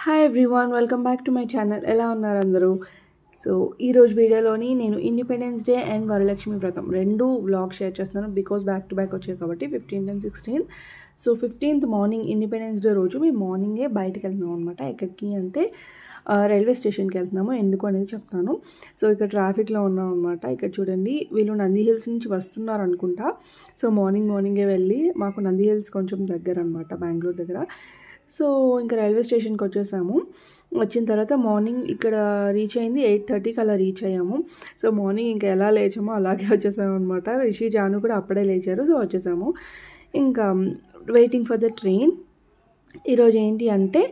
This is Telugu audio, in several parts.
Hi everyone, welcome back to my channel. ఎలా ఉన్నారు అందరూ? సో ఈరోజు వీడియోలోని నేను ఇండిపెండెన్స్ డే అండ్ వరలక్ష్మి వ్రతం రెండు వ్లాగ్ షేర్ చేస్తున్నాను. బికాజ్ బ్యాక్ టు బ్యాక్ వచ్చాయి కాబట్టి 15th and 16th. So 15th morning independence day రోజు మేము మార్నింగే బయటకు వెళ్తున్నాం అనమాట. ఎక్కడికి అంటే రైల్వే స్టేషన్కి వెళ్తున్నాము. ఎందుకు అనేది చెప్తాను. సో ఇక్కడ ట్రాఫిక్లో ఉన్నాం అనమాట. ఇక్కడ చూడండి, వీళ్ళు నంది హిల్స్ నుంచి వస్తున్నారు అనుకుంటా. సో మార్నింగే వెళ్ళి, మాకు నంది హిల్స్ కొంచెం దగ్గర అనమాట, బెంగళూరు దగ్గర. సో ఇంకా రైల్వే స్టేషన్కి వచ్చేసాము. వచ్చిన తర్వాత మార్నింగ్ ఇక్కడ రీచ్ అయింది 8:30కి అలా రీచ్ అయ్యాము. సో మార్నింగ్ ఇంకా ఎలా లేచామో అలాగే వచ్చేసాము అనమాట. రిషి జాను కూడా అప్పుడే లేచారు. సో వచ్చేసాము. ఇంకా వెయిటింగ్ ఫర్ ద ట్రైన్. ఈరోజు ఏంటి అంటే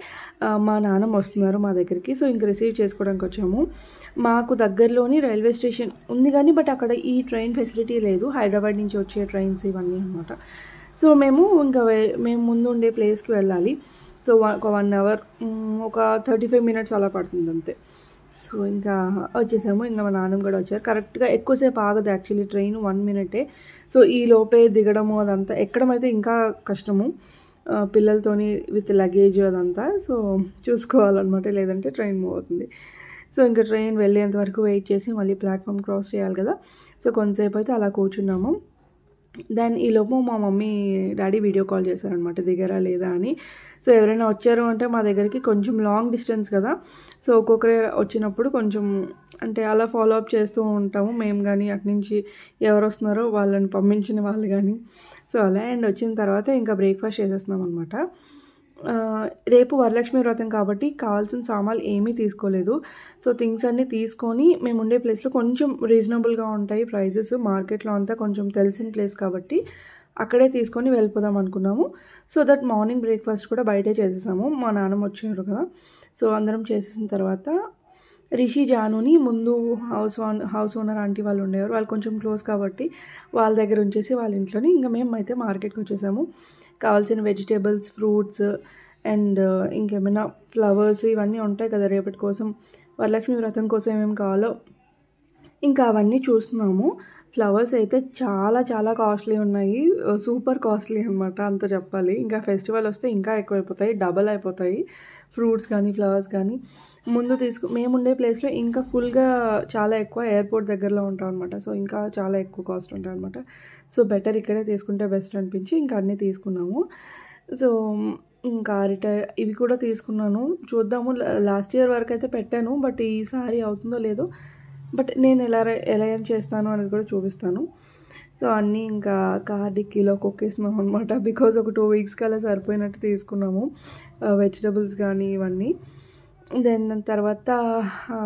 మా నాన్నమ్మ వస్తున్నారు మా దగ్గరికి. సో ఇంకా రిసీవ్ చేసుకోవడానికి వచ్చాము. మాకు దగ్గరలోని రైల్వే స్టేషన్ ఉంది కానీ బట్ అక్కడ ఈ ట్రైన్ ఫెసిలిటీ లేదు. హైదరాబాద్ నుంచి వచ్చే ట్రైన్స్ ఇవన్నీ అనమాట. సో మేము ముందు ఉండే ప్లేస్కి వెళ్ళాలి. సో ఒక 1 hour, ఒక 35 minutes అలా పడుతుంది అంతే. సో ఇంకా వచ్చేసాము. ఇంకా మా నాన్నమ్మ కూడా వచ్చారు. కరెక్ట్గా ఎక్కువసేపు ఆగదు యాక్చువల్లీ ట్రైన్, 1 minute. సో ఈ లోపే దిగడము అదంతా ఎక్కడం అయితే ఇంకా కష్టము, పిల్లలతోని విత్ లగేజ్ అదంతా. సో చూసుకోవాలన్నమాట, లేదంటే ట్రైన్ మూవ్ అవుతుంది. సో ఇంకా ట్రైన్ వెళ్ళేంత వరకు వెయిట్ చేసి మళ్ళీ ప్లాట్ఫామ్ క్రాస్ చేయాలి కదా. సో కొంతసేపు అయితే అలా కూర్చున్నాము. దెన్ ఈలోపు మా మమ్మీ డాడీ వీడియో కాల్ చేశారనమాట, దిగారా లేదా అని. సో ఎవరైనా వచ్చారు అంటే మా దగ్గరికి కొంచెం లాంగ్ డిస్టెన్స్ కదా. సో ఒక్కొక్కరే వచ్చినప్పుడు కొంచెం అంటే అలా ఫాలో అప్ చేస్తూ ఉంటాము మేము కానీ, అటు నుంచి ఎవరు వస్తున్నారో వాళ్ళని పంపించిన వాళ్ళు కానీ. సో అలా అండ్ వచ్చిన తర్వాత ఇంకా బ్రేక్ఫాస్ట్ చేసేస్తున్నాం అనమాట. రేపు వరలక్ష్మి వ్రతం కాబట్టి కావాల్సిన సామాన్లు ఏమీ తీసుకోలేదు. సో థింగ్స్ అన్నీ తీసుకొని మేము ఉండే ప్లేస్లో కొంచెం రీజనబుల్గా ఉంటాయి ప్రైజెస్. మార్కెట్లో అంతా కొంచెం తెలిసిన ప్లేస్ కాబట్టి అక్కడే తీసుకొని వెళ్ళిపోదాం అనుకున్నాము. సో దట్ మార్నింగ్ బ్రేక్ఫాస్ట్ కూడా బయటే చేసేసాము. మా నాన్నమ్మ వచ్చారు కదా. సో అందరం చేసేసిన తర్వాత రిషి జానుని ముందు హౌస్ ఓనర్ ఆంటీ వాళ్ళు ఉండేవారు. వాళ్ళు కొంచెం క్లోజ్ కాబట్టి వాళ్ళ దగ్గర ఉంచేసి వాళ్ళ ఇంట్లోని ఇంకా మేము అయితే మార్కెట్కి వచ్చేసాము. కావాల్సిన వెజిటేబుల్స్, ఫ్రూట్స్ అండ్ ఇంకేమైనా ఫ్లవర్స్ ఇవన్నీ ఉంటాయి కదా రేపటి కోసం, వరలక్ష్మి వ్రతం కోసం ఏమేమి కావాలో ఇంకా అవన్నీ చూస్తున్నాము. ఫ్లవర్స్ అయితే చాలా చాలా కాస్ట్లీ ఉన్నాయి, సూపర్ కాస్ట్లీ అనమాట అంత చెప్పాలి. ఇంకా ఫెస్టివల్ వస్తే ఇంకా ఎక్కువైపోతాయి, డబల్ అయిపోతాయి ఫ్రూట్స్ కానీ ఫ్లవర్స్ కానీ. మేము ఉండే ప్లేస్లో ఇంకా ఫుల్గా చాలా ఎక్కువ, ఎయిర్పోర్ట్ దగ్గరలో ఉంటాం అనమాట. సో ఇంకా చాలా ఎక్కువ కాస్ట్ ఉంటాయి అనమాట. సో బెటర్ ఇక్కడే తీసుకుంటే బెస్ట్ అనిపించి ఇంకా అన్నీ తీసుకున్నాము. సో ఇంకా ఇవి కూడా తీసుకున్నాను. చూద్దాము, లాస్ట్ ఇయర్ వరకు అయితే పెట్టాను, బట్ ఈసారి అవుతుందో లేదో, బట్ నేను ఎలా ఏం చేస్తాను అనేది కూడా చూపిస్తాను. సో అన్నీ ఇంకా కార్ డిక్కీలో కొక్కేస్తున్నాం అనమాట. బికాజ్ ఒక 2 weeksకి అలా సరిపోయినట్టు తీసుకున్నాము వెజిటబుల్స్ కానీ ఇవన్నీ. దెన్ తర్వాత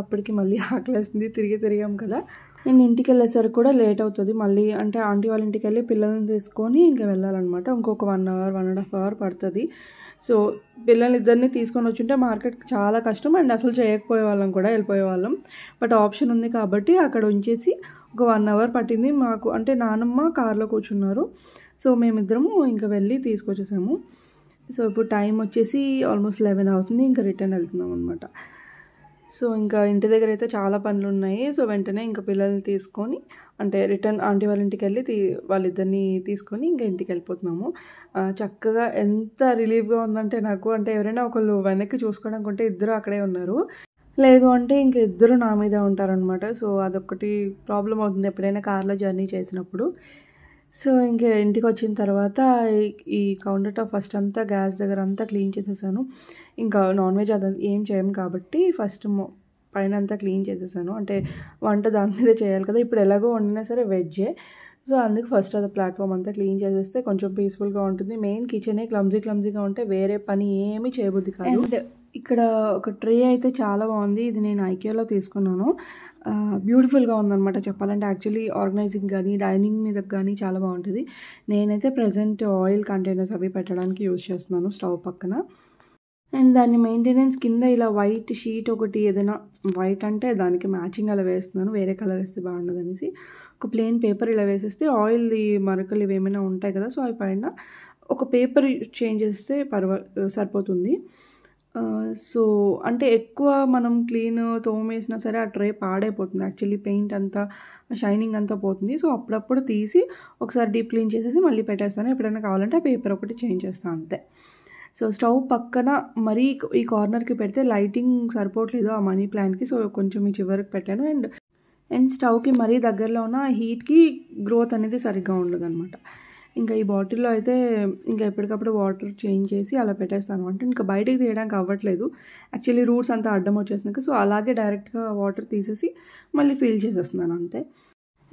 అప్పటికి మళ్ళీ ఆకలేస్తుంది, తిరిగాం కదా. నేను ఇంటికి వెళ్ళేసరికి కూడా లేట్ అవుతుంది మళ్ళీ. అంటే ఆంటీ వాళ్ళ ఇంటికి వెళ్ళి పిల్లల్ని తీసుకొని ఇంకా వెళ్ళాలన్నమాట. ఇంకొక 1 hour, 1.5 hour పడుతుంది. సో పిల్లల్ని ఇద్దరిని తీసుకొని వచ్చుంటే మార్కెట్ చాలా కష్టం అండ్ అసలు చేయకపోయే వాళ్ళం కూడా, వెళ్ళిపోయే వాళ్ళం. బట్ ఆప్షన్ ఉంది కాబట్టి అక్కడ ఉంచేసి ఒక 1 hour పట్టింది మాకు. అంటే నానమ్మ కార్లో కూర్చున్నారు. సో మేమిద్దరము ఇంకా వెళ్ళి తీసుకొచ్చేసాము. సో ఇప్పుడు టైం వచ్చేసి ఆల్మోస్ట్ 11 అవుతుంది. ఇంకా రిటర్న్ వెళ్తున్నాం అనమాట. సో ఇంకా ఇంటి దగ్గర అయితే చాలా పనులు ఉన్నాయి. సో వెంటనే ఇంకా పిల్లల్ని తీసుకొని అంటే రిటర్న్ ఆంటీ వాళ్ళ ఇంటికి వెళ్ళి వాళ్ళిద్దరిని తీసుకొని ఇంకా ఇంటికి వెళ్ళిపోతున్నాము. చక్కగా ఎంత రిలీఫ్గా ఉందంటే నాకు. అంటే ఎవరైనా ఒకళ్ళు వెనక్కి చూసుకోవడానికి ఉంటే ఇద్దరు అక్కడే ఉన్నారు, లేదు అంటే ఇంక ఇద్దరు నా మీద ఉంటారనమాట. సో అదొకటి ప్రాబ్లం అవుతుంది ఎప్పుడైనా కార్లో జర్నీ చేసినప్పుడు. సో ఇంకా ఇంటికి వచ్చిన తర్వాత ఈ కౌంటర్ టాప్ ఫస్ట్ అంతా గ్యాస్ దగ్గర అంతా క్లీన్ చేసేసాను. ఇంకా నాన్ వెజ్ అది ఏం చేయము కాబట్టి ఫస్ట్ పైన అంతా క్లీన్ చేసేసాను. అంటే వంట దాని మీద చేయాలి కదా, ఇప్పుడు ఎలాగో వండినా సరే వెజ్జే. సో అందుకు ఫస్ట్ అది ప్లాట్ఫామ్ అంతా క్లీన్ చేసేస్తే కొంచెం పీస్ఫుల్గా ఉంటుంది. మెయిన్ కిచెనే క్లమ్జీగా ఉంటే వేరే పని ఏమీ చేయబుద్ది కాదు. అండ్ ఇక్కడ ఒక ట్రే అయితే చాలా బాగుంది. ఇది నేను ఐకియాలో తీసుకున్నాను. బ్యూటిఫుల్గా ఉందన్నమాట చెప్పాలంటే. యాక్చువల్లీ ఆర్గనైజింగ్ కానీ డైనింగ్ మీద కానీ చాలా బాగుంటుంది. నేనైతే ప్రజెంట్ ఆయిల్ కంటైనర్స్ అవి పెట్టడానికి యూజ్ చేస్తున్నాను స్టవ్ పక్కన. అండ్ దాన్ని మెయింటెనెన్స్ కింద ఇలా వైట్ షీట్ ఒకటి, ఏదైనా వైట్ అంటే దానికి మ్యాచింగ్ అలా వేస్తున్నాను, వేరే కలర్ వేస్తే బాగుండదు అనేసి. ఒక ప్లెయిన్ పేపర్ ఇలా వేసేస్తే ఆయిల్ మరకలు ఇవి ఏమైనా ఉంటాయి కదా, సో అవి పైన ఒక పేపర్ చేంజ్ చేస్తే సరిపోతుంది. సో అంటే ఎక్కువ మనం క్లీన్ తోమేసినా సరే ఆ ట్రే పాడైపోతుంది యాక్చువల్లీ, పెయింట్ అంతా షైనింగ్ అంతా పోతుంది. సో అప్పుడప్పుడు తీసి ఒకసారి డీప్ క్లీన్ చేసేసి మళ్ళీ పెట్టేస్తాను. ఎప్పుడైనా కావాలంటే ఆ పేపర్ ఒకటి చేంజ్ చేస్తాను అంతే. సో స్టవ్ పక్కన మరీ ఈ కార్నర్కి పెడితే లైటింగ్ సరిపోవట్లేదు ఆ మనీ ప్లాంట్కి. సో కొంచెం ఈ చివరికి పెట్టాను. అండ్ స్టవ్కి మరీ దగ్గరలో ఉన్న హీట్కి గ్రోత్ అనేది సరిగ్గా ఉండదు అనమాట. ఇంకా ఈ బాటిల్లో అయితే ఇంకా ఎప్పటికప్పుడు వాటర్ చేంజ్ చేసి అలా పెట్టేస్తాను అంటే ఇంకా బయటికి తీయడానికి అవ్వట్లేదు. యాక్చువల్లీ రూట్స్ అంతా అడ్డం వచ్చేసినాక సో అలాగే డైరెక్ట్గా వాటర్ తీసేసి మళ్ళీ ఫిల్ చేసేస్తున్నాను అంతే.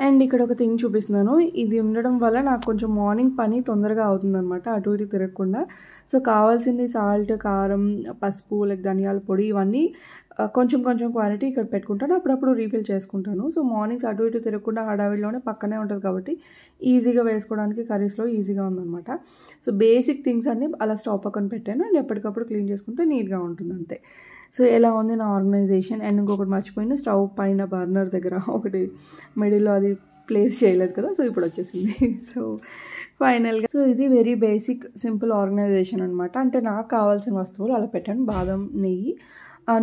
అండ్ ఇక్కడ ఒక థింగ్ చూపిస్తున్నాను. ఇది ఉండడం వల్ల నాకు కొంచెం మార్నింగ్ పని తొందరగా అవుతుందన్నమాట, అటు ఇటు తిరగకుండా. సో కావాల్సింది సాల్ట్, కారం, పసుపు, లైక్ ధనియాల పొడి ఇవన్నీ కొంచెం క్వాలిటీ ఇక్కడ పెట్టుకుంటాను. అప్పుడప్పుడు రీఫిల్ చేసుకుంటాను. సో మార్నింగ్స్ అటు ఇటు తిరగకుండా హడావిడిలోనే పక్కనే ఉంటుంది కాబట్టి ఈజీగా వేసుకోవడానికి కర్రీస్లో ఈజీగా ఉందన్నమాట. సో బేసిక్ థింగ్స్ అన్నీ అలా స్టవ్ పక్కన పెట్టాను. అండ్ ఎప్పటికప్పుడు క్లీన్ చేసుకుంటే నీట్గా ఉంటుంది అంతే. సో ఎలా ఉంది నా ఆర్గనైజేషన్. అండ్ ఇంకొకటి మర్చిపోయిన, స్టవ్ పైన బర్నర్ దగ్గర ఒకటి మిడిల్లో అది ప్లేస్ చేయలేదు కదా, సో ఇప్పుడు వచ్చేసింది. సో ఫైనల్గా సో ఇది వెరీ బేసిక్ సింపుల్ ఆర్గనైజేషన్ అనమాట. అంటే నాకు కావాల్సిన వస్తువులు అలా పెట్టాను. బాదం నెయ్యి,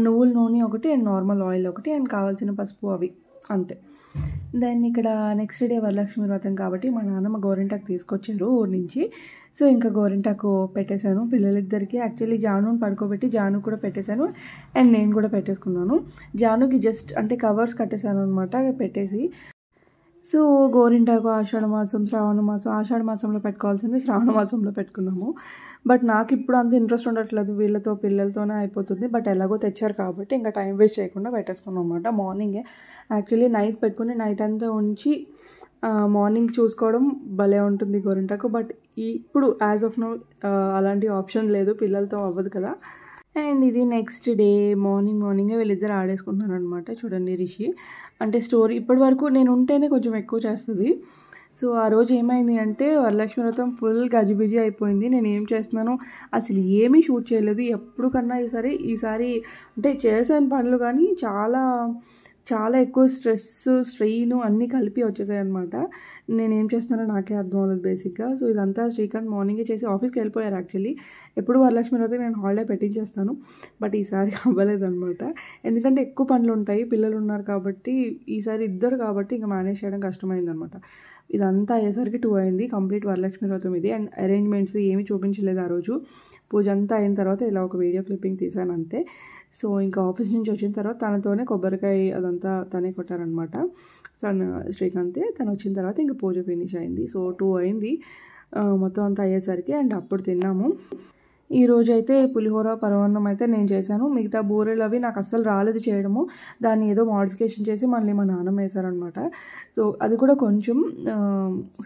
నువ్వుల నూనె ఒకటి, అండ్ నార్మల్ ఆయిల్ ఒకటి, అండ్ కావాల్సిన పసుపు అవి అంతే. దెన్ ఇక్కడ నెక్స్ట్ డే వరలక్ష్మి వ్రతం కాబట్టి మా నాన్నమ్మ గోరింటాకు తీసుకొచ్చారు ఊరి నుంచి. సో ఇంకా గోరింటాకు పెట్టేశాను పిల్లలిద్దరికి. యాక్చువల్లీ జానుని పడుకోబెట్టి జాను కూడా పెట్టేశాను అండ్ నేను కూడా పెట్టేసుకున్నాను. జానుకి జస్ట్ అంటే కవర్స్ కట్టేశాను అనమాట పెట్టేసి. సో గోరింటాకు ఆషాఢ మాసం, శ్రావణ మాసం, ఆషాఢ మాసంలో పెట్టుకోవాల్సింది శ్రావణ మాసంలో పెట్టుకున్నాము. బట్ నాకు ఇప్పుడు అంత ఇంట్రెస్ట్ ఉండట్లేదు, వీళ్ళతో పిల్లలతోనే అయిపోతుంది. బట్ ఎలాగో తెచ్చారు కాబట్టి ఇంకా టైం వేస్ట్ చేయకుండా పెట్టేసుకున్నాం అనమాట. మార్నింగే యాక్చువల్లీ నైట్ పెట్టుకుని నైట్ అంతా ఉంచి మార్నింగ్ చూసుకోవడం భలే ఉంటుంది గోరింటాకు. బట్ ఇప్పుడు యాజ్ ఆఫ్ నౌ అలాంటి ఆప్షన్ లేదు, పిల్లలతో అవ్వదు కదా. అండ్ ఇది నెక్స్ట్ డే మార్నింగే వీళ్ళిద్దరు ఆడేసుకుంటున్నారు అనమాట. చూడండి రిషి అంటే స్టోరీ ఇప్పటి వరకు నేను ఉంటేనే కొంచెం ఎక్కువ చేస్తుంది. సో ఆ రోజు ఏమైంది అంటే వరలక్ష్మి వ్రతం ఫుల్ గజిబిజి అయిపోయింది. నేను ఏం చేస్తున్నానో అసలు ఏమీ షూట్ చేయలేదు. ఎప్పుడు కన్నా ఈసారి అంటే చేసాను పనులు కానీ చాలా ఎక్కువ స్ట్రెయిన్ అన్నీ కలిపి వచ్చేసాయి అనమాట. నేనేం చేస్తున్నానో నాకే అర్థం అవ్వలేదు బేసిక్గా. సో ఇదంతా శ్రీకాంత్ మార్నింగే చేసి ఆఫీస్కి వెళ్ళిపోయారు. యాక్చువల్లీ ఎప్పుడు వరలక్ష్మి రోజు నేను హాలిడే పెట్టించేస్తాను, బట్ ఈసారి అవ్వలేదన్నమాట. ఎందుకంటే ఎక్కువ పనులు ఉంటాయి, పిల్లలు ఉన్నారు కాబట్టి. ఈసారి ఇద్దరు కాబట్టి ఇంకా మేనేజ్ చేయడం కష్టమైందనమాట. ఇదంతా అయ్యేసరికి 2 అయింది. కంప్లీట్ వరలక్ష్మి వ్రతం ఇది. అండ్ అరేంజ్మెంట్స్ ఏమీ చూపించలేదు ఆ రోజు. పూజ అంతా అయిన తర్వాత ఇలా ఒక వీడియో క్లిప్పింగ్ తీసాను అంతే. సో ఇంకా ఆఫీస్ నుంచి వచ్చిన తర్వాత తనతోనే కొబ్బరికాయ అదంతా తనే కొట్టారనమాట. శ్రీకాంతే తను వచ్చిన తర్వాత ఇంకా పూజ ఫినిష్ అయింది. సో 2 అయింది మొత్తం అంతా అయ్యేసరికి. అండ్ అప్పుడు తిన్నాము. ఈరోజు అయితే పులిహోర పరమాన్నం అయితే నేను చేశాను. మిగతా బూరెలు అవి నాకు అస్సలు రాలేదు చేయడము. దాన్ని ఏదో మోడిఫికేషన్ చేసి మళ్ళీ మా నాన్నమ్మ వేశారనమాట. సో అది కూడా కొంచెం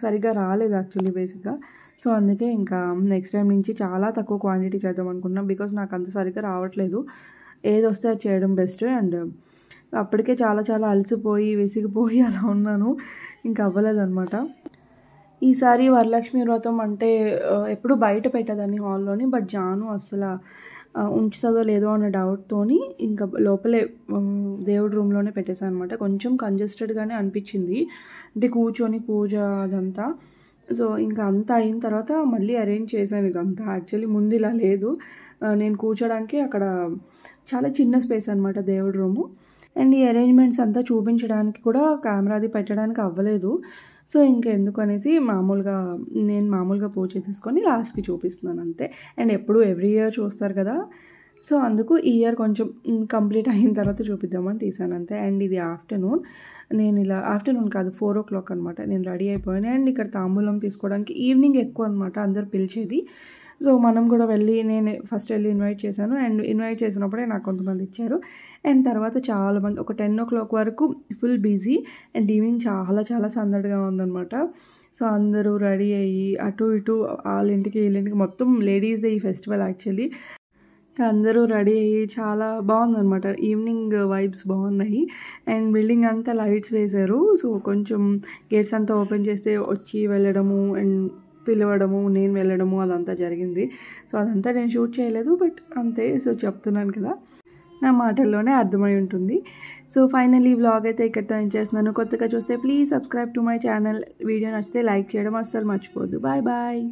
సరిగ్గా రాలేదు యాక్చువల్లీ బేసిక్గా. సో అందుకే ఇంకా నెక్స్ట్ టైం నుంచి చాలా తక్కువ క్వాంటిటీ చేద్దాం అనుకున్నాం. బికాజ్ నాకు అంత సరిగ్గా రావట్లేదు. ఏది వస్తే అది చేయడం బెస్ట్. అండ్ అప్పటికే చాలా అలసిపోయి విసిగిపోయి అలా ఉన్నాను, ఇంకా అవ్వలేదన్నమాట. ఈసారి వరలక్ష్మి వ్రతం అంటే ఎప్పుడు బయట పెట్టేదాన్ని హాల్లోని. బట్ జాను అసలు ఉంచుతుందో లేదో అన్న డౌట్తోని ఇంకా లోపలే దేవుడి రూమ్లోనే పెట్టేశాను అనమాట. కొంచెం కంజెస్టెడ్గానే అనిపించింది అంటే కూర్చొని పూజ అదంతా. సో ఇంకా అంతా అయిన తర్వాత మళ్ళీ అరేంజ్ చేశాను ఇదంతా. యాక్చువల్లీ ముందు ఇలా లేదు. నేను కూర్చోడానికి అక్కడ చాలా చిన్న స్పేస్ అనమాట దేవుడి రూము. అండ్ ఈ అరేంజ్మెంట్స్ అంతా చూపించడానికి కూడా కెమెరాది పెట్టడానికి అవ్వలేదు. సో ఇంకెందుకు అనేసి నేను మామూలుగా పూజ చేసేసుకొని లాస్ట్కి చూపిస్తున్నాను అంతే. అండ్ ఎప్పుడు ఎవ్రీ ఇయర్ చూస్తారు కదా, సో అందుకు ఈ ఇయర్ కొంచెం కంప్లీట్ అయిన తర్వాత చూపిద్దామని తీసాను అంతే. అండ్ ఇది నేను ఇలా ఆఫ్టర్నూన్ కాదు 4 o'clock అనమాట నేను రెడీ అయిపోయాను. అండ్ ఇక్కడ తాంబూలం తీసుకోవడానికి ఈవినింగ్ ఎక్కువ అనమాట అందరు పిలిచేది. సో మనం కూడా నేను ఫస్ట్ వెళ్ళి ఇన్వైట్ చేశాను. అండ్ ఇన్వైట్ చేసినప్పుడే నాకు కొంతమంది ఇచ్చారు. అండ్ తర్వాత చాలామంది ఒక 10 o'clock వరకు ఫుల్ బిజీ. అండ్ ఈవినింగ్ చాలా సందడిగా ఉందన్నమాట. సో అందరూ రెడీ అయ్యి అటు ఇటు వాళ్ళింటికి వీళ్ళింటికి మొత్తం లేడీస్దే ఈ ఫెస్టివల్ యాక్చువల్లీ. అందరూ రెడీ అయ్యి చాలా బాగుందన్నమాట. ఈవినింగ్ వైబ్స్ బాగున్నాయి. అండ్ బిల్డింగ్ అంతా లైట్స్ వేశారు. సో కొంచెం గేట్స్ అంతా ఓపెన్ చేస్తే వచ్చి వెళ్ళడము అండ్ పిలవడము, నేను వెళ్ళడము అదంతా జరిగింది. సో అదంతా నేను షూట్ చేయలేదు, బట్ అంతే. సో చెప్తున్నాను కదా, నా మాటల్లోనే అర్థమై ఉంటుంది. సో ఫైనల్లీ వ్లాగ్ అయితే ఇక్కడితో ఎండ్ చేస్తున్నాను. కొత్తగా చూస్తే please subscribe to my channel. Video నచ్చితే లైక్ చేయడం అస్సలు మర్చిపోవద్దు. బాయ్.